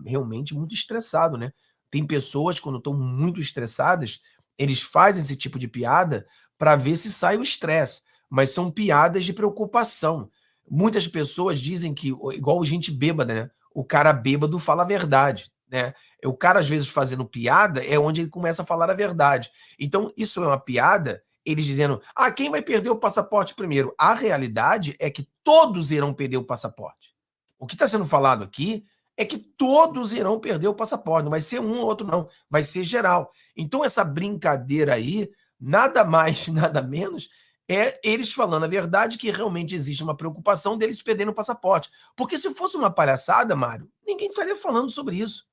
realmente muito estressado, né? Tem pessoas, quando estão muito estressadas, eles fazem esse tipo de piada para ver se sai o estresse, mas são piadas de preocupação. Muitas pessoas dizem que, igual gente bêbada, né? O cara bêbado fala a verdade, né? O cara, às vezes, fazendo piada é onde ele começa a falar a verdade. Então, isso é uma piada, eles dizendo, quem vai perder o passaporte primeiro? A realidade é que todos irão perder o passaporte. O que está sendo falado aqui é que todos irão perder o passaporte, não vai ser um ou outro, não, vai ser geral. Então, essa brincadeira aí, nada mais, nada menos, é eles falando a verdade, que realmente existe uma preocupação deles perderem o passaporte. Porque se fosse uma palhaçada, Mário, ninguém estaria falando sobre isso.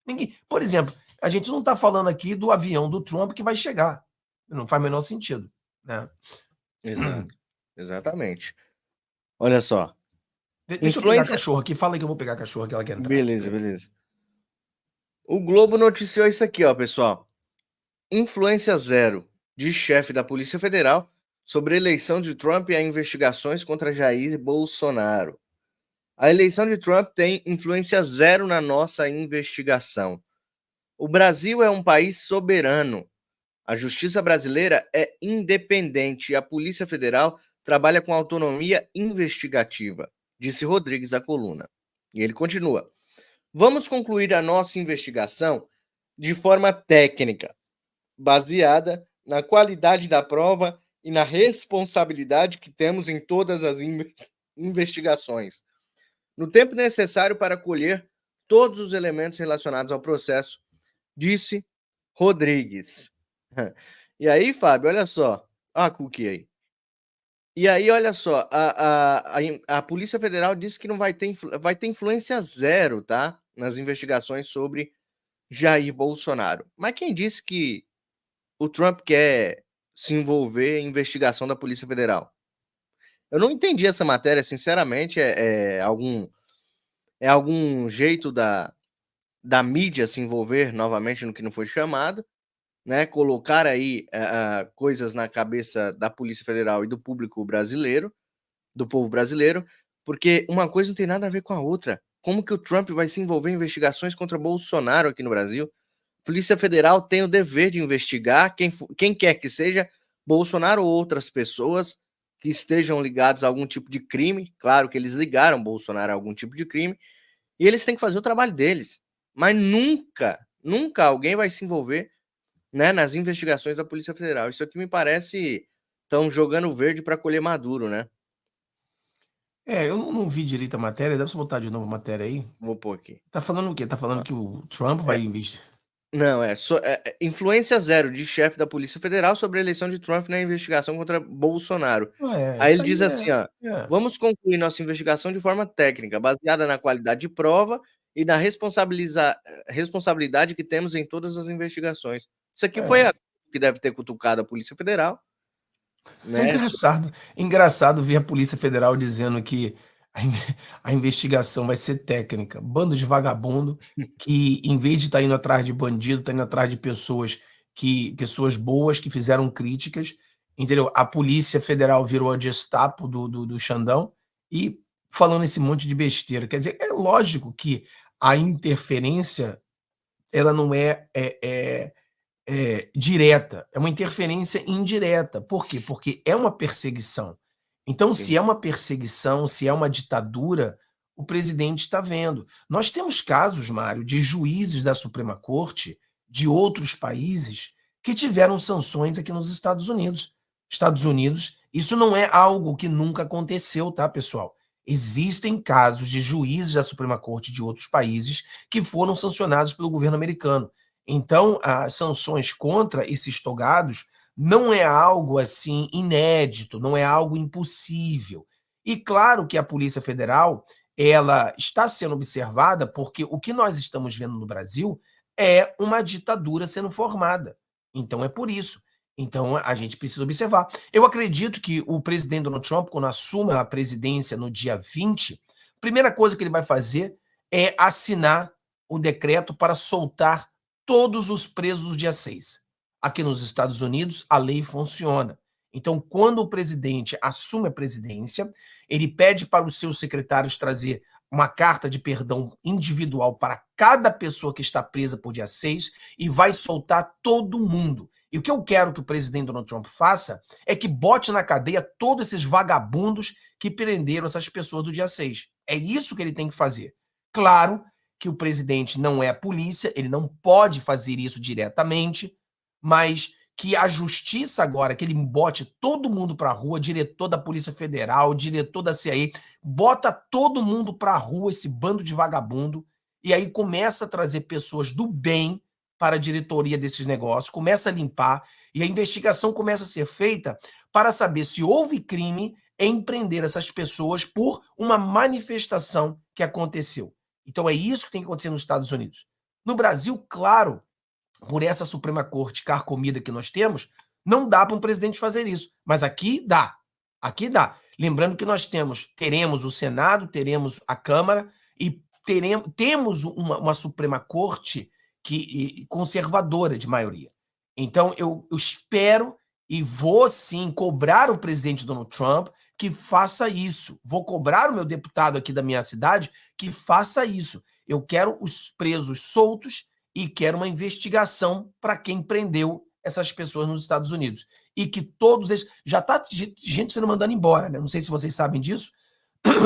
Ninguém. Por exemplo, a gente não está falando aqui do avião do Trump que vai chegar. Não faz o menor sentido, né? Exato. Exatamente. Olha só. Deixa eu pegar a cachorro aqui. Fala aí que eu vou pegar a cachorro que ela quer entrar. Beleza, beleza. O Globo noticiou isso aqui, ó, pessoal. Influência zero de chefe da Polícia Federal sobre a eleição de Trump e as investigações contra Jair Bolsonaro. A eleição de Trump tem influência zero na nossa investigação. O Brasil é um país soberano. A justiça brasileira é independente e a Polícia Federal trabalha com autonomia investigativa, disse Rodrigues à coluna. E ele continua. Vamos concluir a nossa investigação de forma técnica, baseada na qualidade da prova e na responsabilidade que temos em todas as investigações, no tempo necessário para colher todos os elementos relacionados ao processo, disse Rodrigues. E aí, Fábio, olha só. A cookie aí. E aí, olha só, a Polícia Federal disse que não vai ter influência zero, tá? Nas investigações sobre Jair Bolsonaro. Mas quem disse que o Trump quer se envolver em investigação da Polícia Federal? Eu não entendi essa matéria, sinceramente. É algum jeito da mídia se envolver novamente no que não foi chamado, né? Colocar aí coisas na cabeça da Polícia Federal e do público brasileiro, do povo brasileiro, porque uma coisa não tem nada a ver com a outra. Como que o Trump vai se envolver em investigações contra Bolsonaro aqui no Brasil? Polícia Federal tem o dever de investigar quem quer que seja, Bolsonaro ou outras pessoas que estejam ligados a algum tipo de crime. Claro que eles ligaram Bolsonaro a algum tipo de crime, e eles têm que fazer o trabalho deles. Mas nunca alguém vai se envolver, né, nas investigações da Polícia Federal. Isso aqui me parece estão jogando verde para colher maduro, né? Eu não vi direito a matéria. Dá pra você botar de novo a matéria aí? Vou pôr aqui. Tá falando o quê? Tá falando que o Trump vai investir? Não, influência zero de chefe da Polícia Federal sobre a eleição de Trump na investigação contra Bolsonaro. Aí Isso ele diz assim, ó, vamos concluir nossa investigação de forma técnica, baseada na qualidade de prova e na responsabilidade que temos em todas as investigações. Isso aqui foi a que deve ter cutucado a Polícia Federal, É né? engraçado ver a Polícia Federal dizendo que a investigação vai ser técnica. Bando de vagabundo que, em vez de estar indo atrás de bandido, está indo atrás de pessoas boas que fizeram críticas, entendeu? A Polícia Federal virou a Gestapo do Xandão e falando esse monte de besteira. Quer dizer, é lógico que a interferência ela não é direta, é uma interferência indireta. Por quê? Porque é uma perseguição. Então, Sim. se é uma perseguição, se é uma ditadura, o presidente está vendo. Nós temos casos, Mário, de juízes da Suprema Corte de outros países que tiveram sanções aqui nos Estados Unidos. Estados Unidos, isso não é algo que nunca aconteceu, tá, pessoal? Existem casos de juízes da Suprema Corte de outros países que foram sancionados pelo governo americano. Então, as sanções contra esses togados não é algo assim inédito, não é algo impossível. E claro que a Polícia Federal, ela está sendo observada porque o que nós estamos vendo no Brasil é uma ditadura sendo formada. Então é por isso. Então a gente precisa observar. Eu acredito que o presidente Donald Trump, quando assuma a presidência no dia 20, a primeira coisa que ele vai fazer é assinar o decreto para soltar todos os presos do dia 6. Aqui nos Estados Unidos, a lei funciona. Então, quando o presidente assume a presidência, ele pede para os seus secretários trazer uma carta de perdão individual para cada pessoa que está presa por dia 6 e vai soltar todo mundo. E o que eu quero que o presidente Donald Trump faça é que bote na cadeia todos esses vagabundos que prenderam essas pessoas do dia 6. É isso que ele tem que fazer. Claro que o presidente não é a polícia, ele não pode fazer isso diretamente, mas que a justiça agora, que ele bote todo mundo para a rua, diretor da Polícia Federal, diretor da CIA, bota todo mundo para a rua, esse bando de vagabundo, e aí começa a trazer pessoas do bem para a diretoria desses negócios, começa a limpar, e a investigação começa a ser feita para saber se houve crime em prender essas pessoas por uma manifestação que aconteceu. Então é isso que tem que acontecer nos Estados Unidos. No Brasil, claro, por essa Suprema Corte carcomida que nós temos, não dá para um presidente fazer isso. Mas aqui dá. Aqui dá. Lembrando que nós teremos o Senado, teremos a Câmara e temos uma Suprema Corte conservadora de maioria. Então, eu espero e vou, sim, cobrar o presidente Donald Trump que faça isso. Vou cobrar o meu deputado aqui da minha cidade que faça isso. Eu quero os presos soltos e quero uma investigação para quem prendeu essas pessoas nos Estados Unidos. E que todos eles... Já está gente sendo mandada embora, né? Não sei se vocês sabem disso,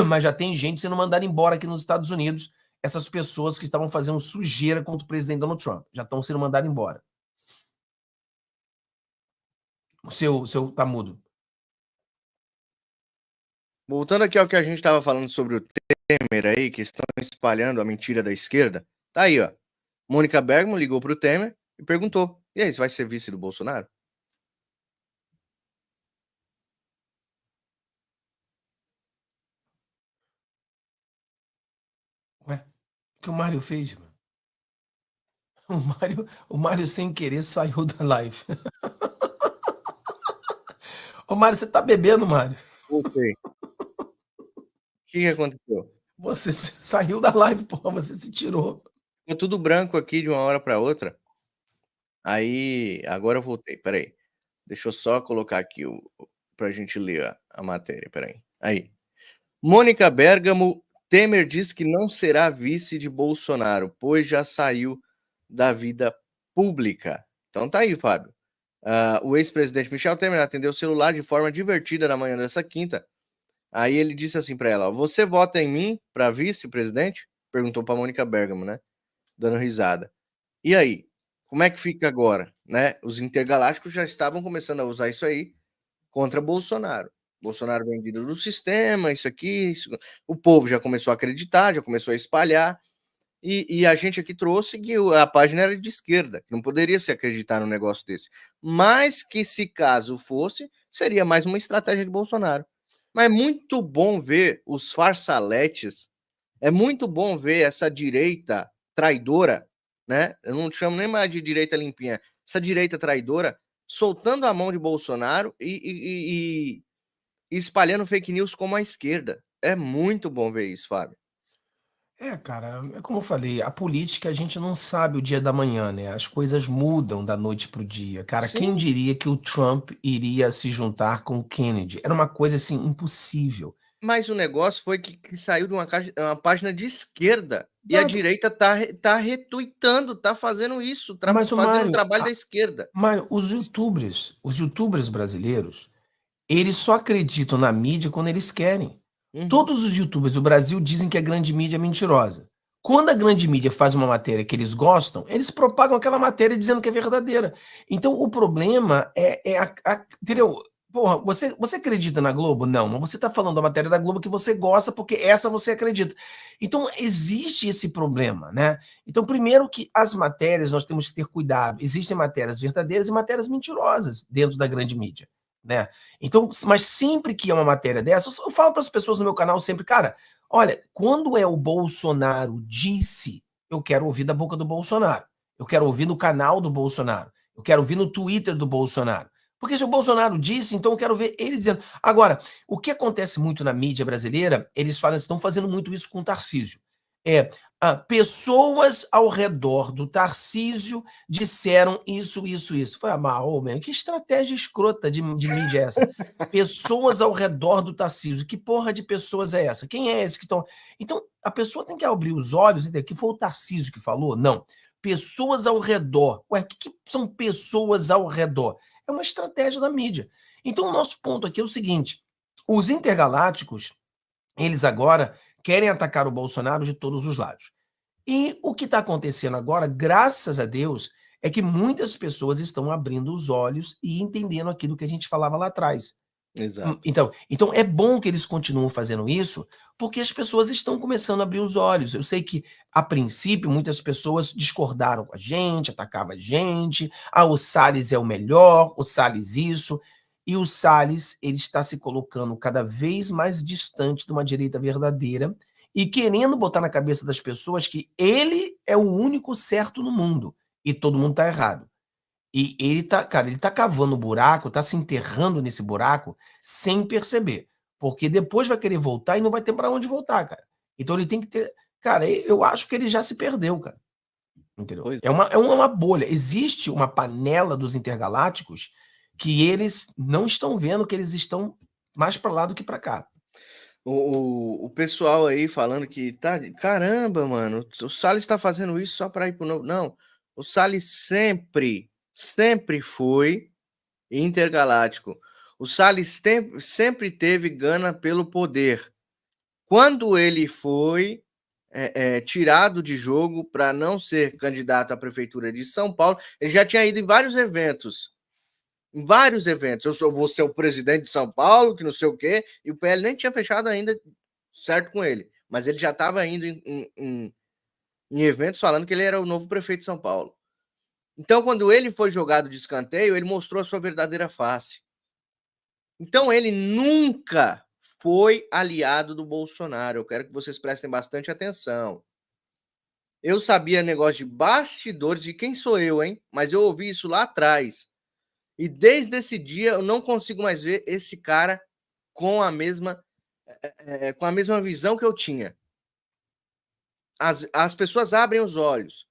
mas já tem gente sendo mandada embora aqui nos Estados Unidos, essas pessoas que estavam fazendo sujeira contra o presidente Donald Trump. Já estão sendo mandadas embora. O seu tá mudo. Voltando aqui ao que a gente estava falando sobre o Temer aí, que estão espalhando a mentira da esquerda. Tá aí, ó. Mônica Bergamo ligou para o Temer e perguntou: e aí, você vai ser vice do Bolsonaro? Ué, o que o Mário fez, mano? O Mário sem querer saiu da live. Ô, Mário, você tá bebendo, Mário? Voltei. O que aconteceu? Você saiu da live, porra, você se tirou. Ficou tudo branco aqui de uma hora para outra. Aí, agora eu voltei, peraí. Deixa eu só colocar aqui pra gente ler a matéria, peraí. Aí. Mônica Bergamo, Temer diz que não será vice de Bolsonaro, pois já saiu da vida pública. Então tá aí, Fábio. O ex-presidente Michel Temer atendeu o celular de forma divertida na manhã dessa quinta. Aí ele disse assim para ela: você vota em mim para vice-presidente? Perguntou para Mônica Bergamo, né? Dando risada. E aí? Como é que fica agora? Né? Os intergalácticos já estavam começando a usar isso aí contra Bolsonaro. Bolsonaro vendido do sistema, isso aqui. Isso... O povo já começou a acreditar, já começou a espalhar. E a gente aqui trouxe que a página era de esquerda, que não poderia se acreditar num negócio desse. Mas que, se caso fosse, seria mais uma estratégia de Bolsonaro. Mas é muito bom ver os farsaletes, é muito bom ver essa direita traidora, né? Eu não chamo nem mais de direita limpinha, essa direita traidora soltando a mão de Bolsonaro e espalhando fake news como a esquerda. É muito bom ver isso, Fábio. Cara, é como eu falei, a política a gente não sabe o dia da manhã, né? As coisas mudam da noite pro dia. Cara, quem Sim. diria que o Trump iria se juntar com o Kennedy? Era uma coisa assim impossível. Mas o negócio foi que saiu de uma página de esquerda e a Exato. direita tá retuitando, tá fazendo isso, Mas o fazendo o Mário, trabalho da esquerda. Mário, os YouTubers brasileiros, eles só acreditam na mídia quando eles querem. Uhum. Todos os YouTubers do Brasil dizem que a grande mídia é mentirosa. Quando a grande mídia faz uma matéria que eles gostam, eles propagam aquela matéria dizendo que é verdadeira. Então, o problema entendeu? Porra, você acredita na Globo? Não, mas você está falando da matéria da Globo que você gosta porque essa você acredita. Então, existe esse problema, né? Então, primeiro que as matérias, nós temos que ter cuidado. Existem matérias verdadeiras e matérias mentirosas dentro da grande mídia, né? Então, mas sempre que é uma matéria dessa, eu falo para as pessoas no meu canal sempre, cara, olha, quando é o Bolsonaro disse, eu quero ouvir da boca do Bolsonaro. Eu quero ouvir no canal do Bolsonaro. Eu quero ouvir no Twitter do Bolsonaro. Porque se o Bolsonaro disse, então eu quero ver ele dizendo. Agora, o que acontece muito na mídia brasileira, eles estão fazendo muito isso com o Tarcísio. pessoas ao redor do Tarcísio disseram isso, isso, isso. Foi que estratégia escrota de mídia é essa? Pessoas ao redor do Tarcísio. Que porra de pessoas é essa? Quem é esse que estão... Então, a pessoa tem que abrir os olhos e entender que foi o Tarcísio que falou? Não. Pessoas ao redor. Ué, o que são pessoas ao redor? É uma estratégia da mídia. Então, o nosso ponto aqui é o seguinte: os intergalácticos, eles agora querem atacar o Bolsonaro de todos os lados. E o que está acontecendo agora, graças a Deus, é que muitas pessoas estão abrindo os olhos e entendendo aquilo que a gente falava lá atrás. Exato. Então é bom que eles continuem fazendo isso, porque as pessoas estão começando a abrir os olhos. Eu sei que, a princípio, muitas pessoas discordaram com a gente, atacavam a gente. O Salles é o melhor, o Salles isso. E o Salles, ele está se colocando cada vez mais distante de uma direita verdadeira e querendo botar na cabeça das pessoas que ele é o único certo no mundo e todo mundo está errado. E ele tá, cara, ele tá cavando buraco, tá se enterrando nesse buraco sem perceber. Porque depois vai querer voltar e não vai ter para onde voltar, cara. Então ele tem que ter. Cara, eu acho que ele já se perdeu, cara. Entendeu? Pois É uma bolha. Existe uma panela dos intergalácticos que eles não estão vendo, que eles estão mais para lá do que para cá. O pessoal aí falando que tá. Caramba, mano, o Salles tá fazendo isso só para ir pro novo. Não, o Salles sempre foi intergaláctico. O Salles sempre teve gana pelo poder. Quando ele foi tirado de jogo para não ser candidato à prefeitura de São Paulo, ele já tinha ido em vários eventos. Em vários eventos. Vou ser o presidente de São Paulo, que não sei o quê, e o PL nem tinha fechado ainda certo com ele. Mas ele já estava indo em eventos falando que ele era o novo prefeito de São Paulo. Então, quando ele foi jogado de escanteio, ele mostrou a sua verdadeira face. Então, ele nunca foi aliado do Bolsonaro. Eu quero que vocês prestem bastante atenção. Eu sabia negócio de bastidores, de quem sou eu, hein? Mas eu ouvi isso lá atrás. E desde esse dia eu não consigo mais ver esse cara com a mesma visão que eu tinha. As pessoas abrem os olhos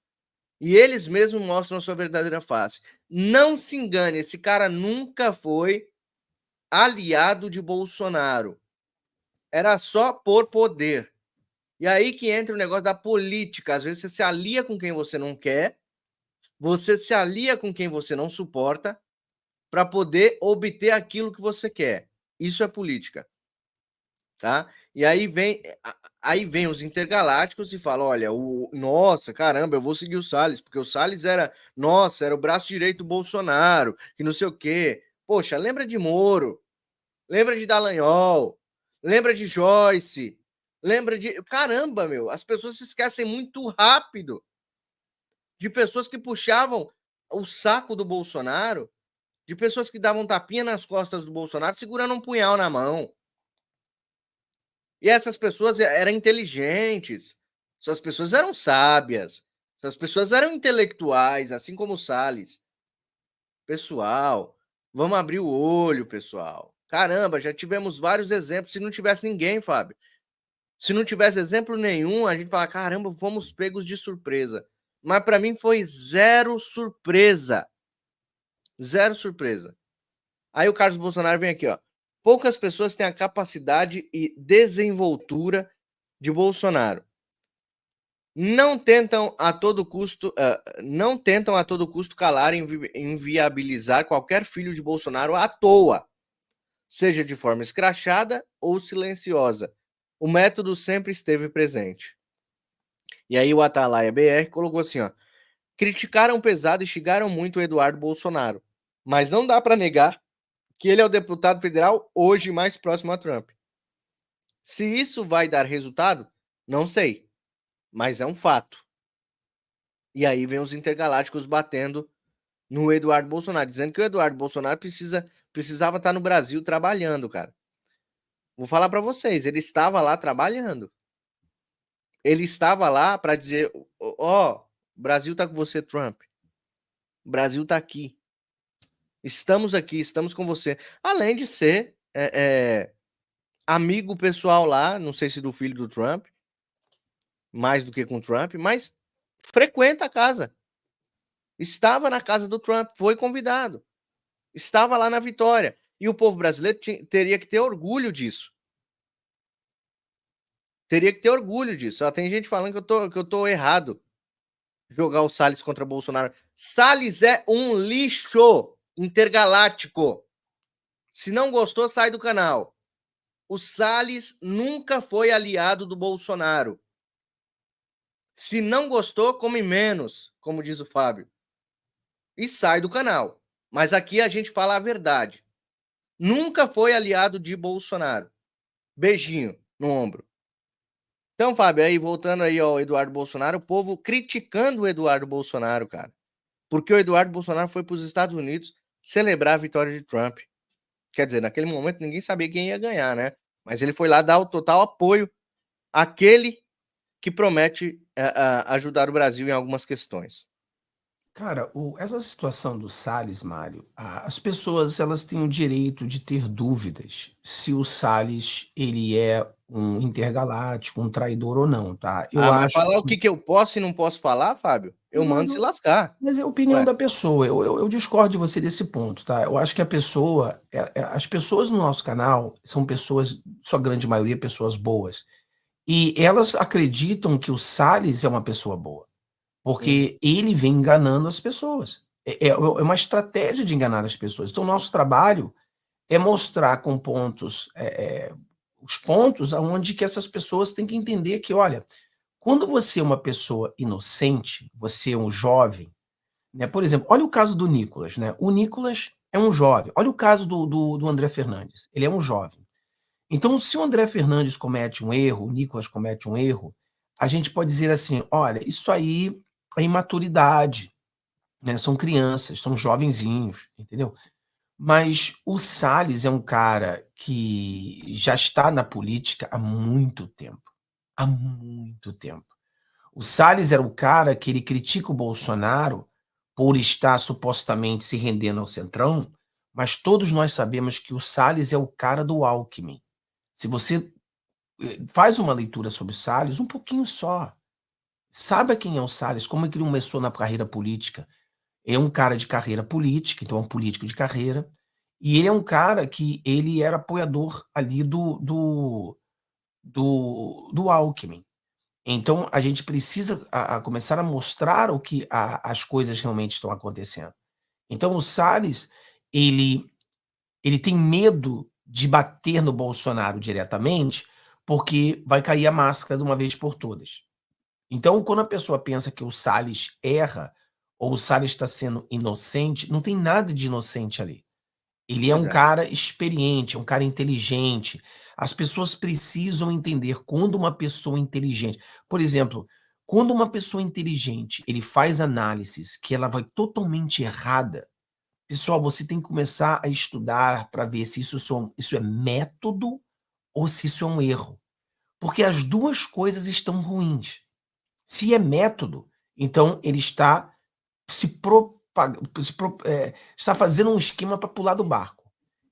e eles mesmos mostram a sua verdadeira face. Não se engane, esse cara nunca foi aliado de Bolsonaro. Era só por poder. E aí que entra o negócio da política. Às vezes você se alia com quem você não quer, você se alia com quem você não suporta para poder obter aquilo que você quer. Isso é política. Tá? E aí vem os intergalácticos e falam, olha, nossa, caramba, eu vou seguir o Salles, porque o Salles era o braço direito do Bolsonaro, que não sei o quê. Poxa, lembra de Moro, lembra de Dallagnol, lembra de Joyce, lembra de... Caramba, meu, as pessoas se esquecem muito rápido de pessoas que puxavam o saco do Bolsonaro, de pessoas que davam tapinha nas costas do Bolsonaro segurando um punhal na mão. E essas pessoas eram inteligentes, essas pessoas eram sábias, essas pessoas eram intelectuais, assim como o Salles. Pessoal, vamos abrir o olho, pessoal. Caramba, já tivemos vários exemplos. Se não tivesse ninguém, Fábio, se não tivesse exemplo nenhum, a gente fala, caramba, fomos pegos de surpresa. Mas para mim foi zero surpresa. Zero surpresa. Aí o Carlos Bolsonaro vem aqui, ó. Poucas pessoas têm a capacidade e desenvoltura de Bolsonaro. Não tentam a todo custo calar e inviabilizar qualquer filho de Bolsonaro à toa, seja de forma escrachada ou silenciosa. O método sempre esteve presente. E aí o Atalaia BR colocou assim, ó: criticaram pesado e xingaram muito o Eduardo Bolsonaro, mas não dá para negar que ele é o deputado federal hoje mais próximo a Trump. Se isso vai dar resultado, não sei, mas é um fato. E aí vem os intergalácticos batendo no Eduardo Bolsonaro, dizendo que o Eduardo Bolsonaro precisava estar no Brasil trabalhando, cara. Vou falar para vocês, ele estava lá trabalhando. Ele estava lá para dizer, ó, o Brasil tá com você, Trump. O Brasil tá aqui. Estamos aqui, estamos com você. Além de ser amigo pessoal lá, não sei se do filho do Trump, mais do que com Trump, mas frequenta a casa. Estava na casa do Trump, foi convidado. Estava lá na vitória. E o povo brasileiro teria que ter orgulho disso. Teria que ter orgulho disso. Ó, tem gente falando que eu tô errado jogar o Salles contra Bolsonaro. Salles é um lixo intergaláctico. Se não gostou, sai do canal. O Salles nunca foi aliado do Bolsonaro. Se não gostou, come menos, como diz o Fábio. E sai do canal. Mas aqui a gente fala a verdade. Nunca foi aliado de Bolsonaro. Beijinho no ombro. Então, Fábio, aí voltando aí ao Eduardo Bolsonaro, o povo criticando o Eduardo Bolsonaro, cara. Porque o Eduardo Bolsonaro foi para os Estados Unidos celebrar a vitória de Trump. Quer dizer, naquele momento ninguém sabia quem ia ganhar, né? Mas ele foi lá dar o total apoio àquele que promete ajudar o Brasil em algumas questões. Cara, essa situação do Salles, Mário, as pessoas elas têm o direito de ter dúvidas se o Salles ele é um intergaláctico, um traidor ou não, tá? Eu Ah, mas acho falar o que que eu posso e não posso falar, Fábio, eu não, mando se lascar. mas é a opinião Ué, da pessoa. Eu discordo de você desse ponto, tá? Eu acho que a pessoa, as pessoas no nosso canal são pessoas, sua grande maioria, pessoas boas. E elas acreditam que o Salles é uma pessoa boa. uhum, Porque ele vem enganando as pessoas. É uma estratégia de enganar as pessoas. Então, nosso trabalho é mostrar com pontos, os pontos aonde que essas pessoas têm que entender que, olha, quando você é uma pessoa inocente, você é um jovem, né? Por exemplo, olha o caso do Nicolas, né? O Nicolas é um jovem. Olha o caso do André Fernandes. Ele é um jovem. Então, se o André Fernandes comete um erro, o Nicolas comete um erro, a gente pode dizer assim: olha, isso aí é imaturidade, né? São crianças, são jovenzinhos, entendeu? Mas o Salles é um cara que já está na política há muito tempo. Há muito tempo. O Salles era o cara que ele critica o Bolsonaro por estar supostamente se rendendo ao Centrão, mas todos nós sabemos que o Salles é o cara do Alckmin. Se você faz uma leitura sobre o Salles, um pouquinho só. Saiba quem é o Salles, como é que ele começou na carreira política. É um cara de carreira política, então é um político de carreira, e ele é um cara que ele era apoiador ali do Alckmin. Então a gente precisa começar a mostrar o que as coisas realmente estão acontecendo. Então o Salles, ele ele tem medo de bater no Bolsonaro diretamente, porque vai cair a máscara de uma vez por todas. Então, quando a pessoa pensa que o Salles erra, ou o Salles está sendo inocente, não tem nada de inocente ali. Ele é pois um é. cara experiente, é um cara inteligente. As pessoas precisam entender quando uma pessoa inteligente, por exemplo, quando uma pessoa inteligente, ele faz análises que ela vai totalmente errada, pessoal, você tem que começar a estudar para ver se isso é método ou se isso é um erro. Porque as duas coisas estão ruins. Se é método, então ele está se está fazendo um esquema para pular do barco.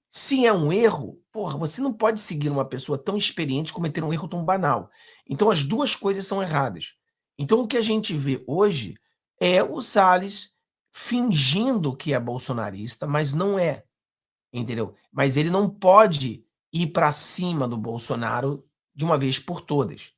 Se é um erro, porra, você não pode seguir uma pessoa tão experiente cometer um erro tão banal. Então as duas coisas são erradas. Então o que a gente vê hoje é o Salles fingindo que é bolsonarista, mas não é, entendeu? Mas ele não pode ir para cima do Bolsonaro de uma vez por todas.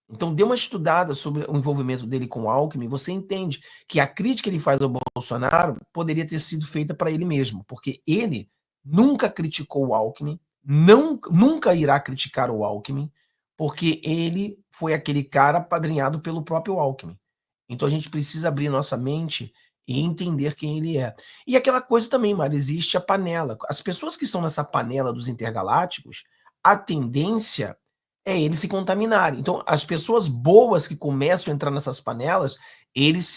Então dê uma estudada sobre o envolvimento dele com o Alckmin, você entende que a crítica que ele faz ao Bolsonaro poderia ter sido feita para ele mesmo, porque ele nunca criticou o Alckmin, nunca irá criticar o Alckmin, porque ele foi aquele cara apadrinhado pelo próprio Alckmin. Então a gente precisa abrir nossa mente e entender quem ele é. E aquela coisa também, Mara, existe a panela. As pessoas que estão nessa panela dos intergalácticos, a tendência é eles se contaminarem. Então, as pessoas boas que começam a entrar nessas panelas, eles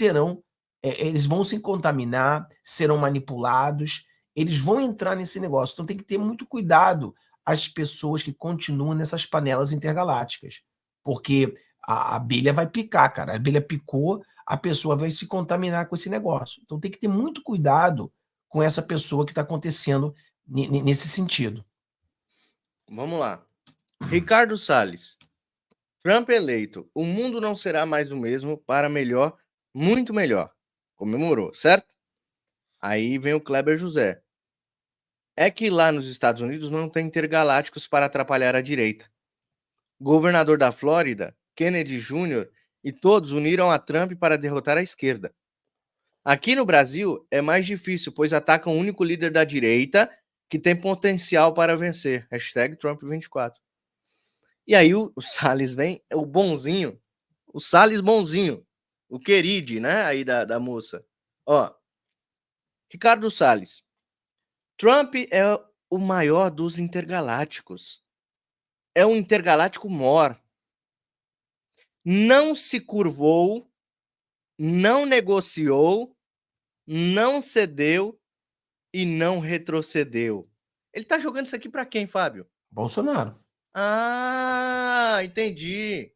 vão se contaminar, serão manipulados, eles vão entrar nesse negócio. Então, tem que ter muito cuidado as pessoas que continuam nessas panelas intergalácticas, porque a abelha vai picar, cara. A abelha picou, a pessoa vai se contaminar com esse negócio. Então, tem que ter muito cuidado com essa pessoa que está acontecendo nesse sentido. Vamos lá. Ricardo Salles Trump eleito. O mundo não será mais o mesmo, para melhor, muito melhor. Comemorou, certo? Aí vem o Kleber José. É que lá nos Estados Unidos não tem intergalácticos para atrapalhar a direita. Governador da Flórida, Kennedy Jr., e todos uniram a Trump para derrotar a esquerda. Aqui no Brasil é mais difícil, pois atacam o único líder da direita que tem potencial para vencer. Hashtag Trump24. E aí o Salles vem, o bonzinho, o Salles bonzinho, o querido, né, aí da moça. Ó, Ricardo Salles. Trump é o maior dos intergalácticos. É um intergaláctico mor. Não se curvou, não negociou, não cedeu e não retrocedeu. Ele tá jogando isso aqui para quem, Fábio? Bolsonaro. Ah, entendi.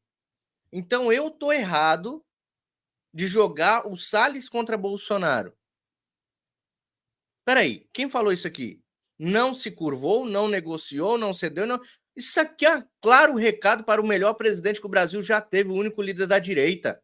Então eu tô errado de jogar o Salles contra Bolsonaro. Peraí, quem falou isso aqui? Não se curvou, não negociou, não cedeu, não. Isso aqui é claro recado para o melhor presidente que o Brasil já teve, o único líder da direita.